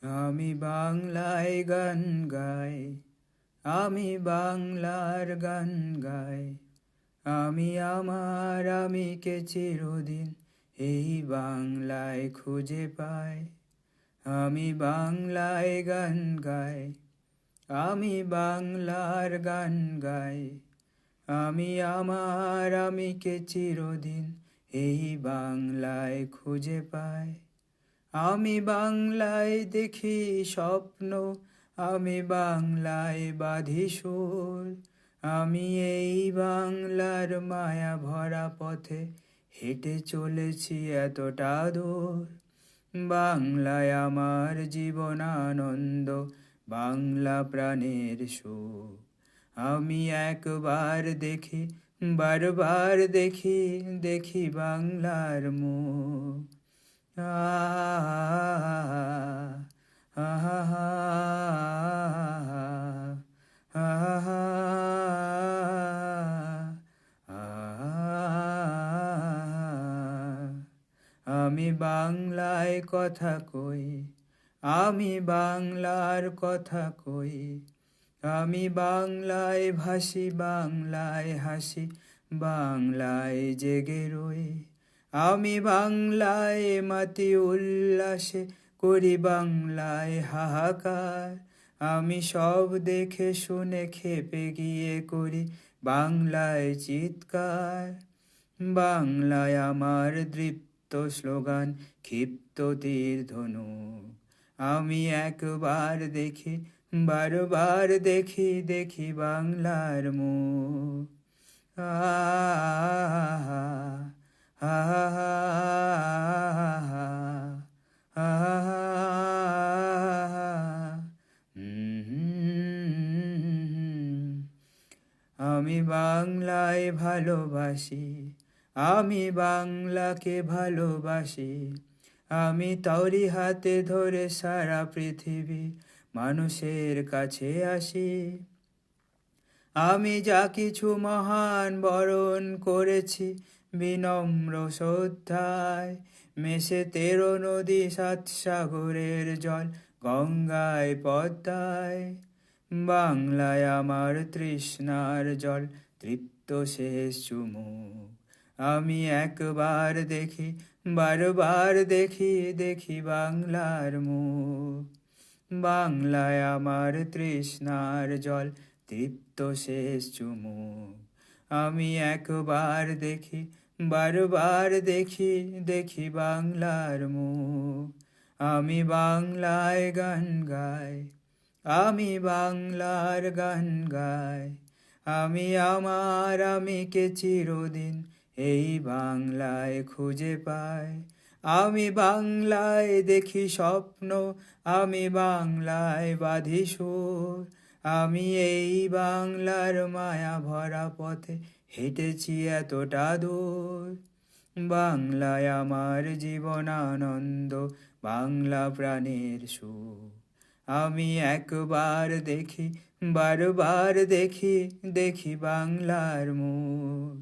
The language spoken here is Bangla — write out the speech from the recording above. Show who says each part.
Speaker 1: আমি বাংলায় গান গাই, আমি বাংলার গান গাই। আমি আমার আমিকে চিরদিন এই বাংলায় খুঁজে পাই। আমি বাংলায় গান গাই, আমি বাংলার গান গাই। আমি আমার আমিকে চিরদিন এই বাংলায় খুঁজে পাই। আমি বাংলায় দেখি স্বপ্ন, আমি বাংলায় বাঁধি সুর। আমি এই বাংলার মায়া ভরা পথে হেঁটে চলেছি এতটা দূর। বাংলায় আমার জীবন আনন্দ, বাংলা প্রাণের সুখ। আমি একবার দেখি, বারবার দেখি, দেখি বাংলার মুখ। আমি বাংলায় কথা কই, আমি বাংলার কথা কই। আমি বাংলায় ভাসি, বাংলায় হাসি, বাংলায় জেগে রই। আমি বাংলায় মাতি উল্লাসে, করি বাংলায় হাহাকার। আমি সব দেখে শুনে খেপে গিয়ে করি বাংলায় চিৎকার। বাংলায় আমার দৃপ্ত স্লোগান, ক্ষিপ্ত তীর ধনুক। আমি একবার দেখি, বারবার দেখি, দেখি বাংলার মুখ। আমি বাংলায় ভালোবাসি, আমি বাংলাকে ভালোবাসি। আমি তাওরি হাতে ধরে সারা পৃথিবী মানুষের কাছে আসি। আমি যা কিছু মহান বরণ করেছি বিনম্র শ্রদ্ধায়। মেশে 13 নদী 7 সাগরের জল, গঙ্গায় পদ্মায়। বাংলায় আমার তৃষ্ণার জল, তৃপ্ত শেষ চুমুক। আমি একবার দেখি, বারবার দেখি, দেখি বাংলার মুখ। বাংলায় আমার তৃষ্ণার জল, তৃপ্ত শেষ চুমুক। আমি একবার দেখি, বারবার দেখি, দেখি বাংলার মুখ। আমি বাংলায় গান গাই, আমি বাংলার গান গাই। আমি আমার আমিকে চিরদিন এই বাংলায় খুঁজে পাই। আমি বাংলায় দেখি স্বপ্ন, আমি বাংলায় বাঁধি সুর। আমি এই বাংলার মায়া ভরা পথে হেঁটেছি এতটা দূর। বাংলায় আমার জীবন আনন্দ, বাংলা প্রাণের সুখ। আমি একবার দেখি, বারবার দেখি, দেখি বাংলার মুখ।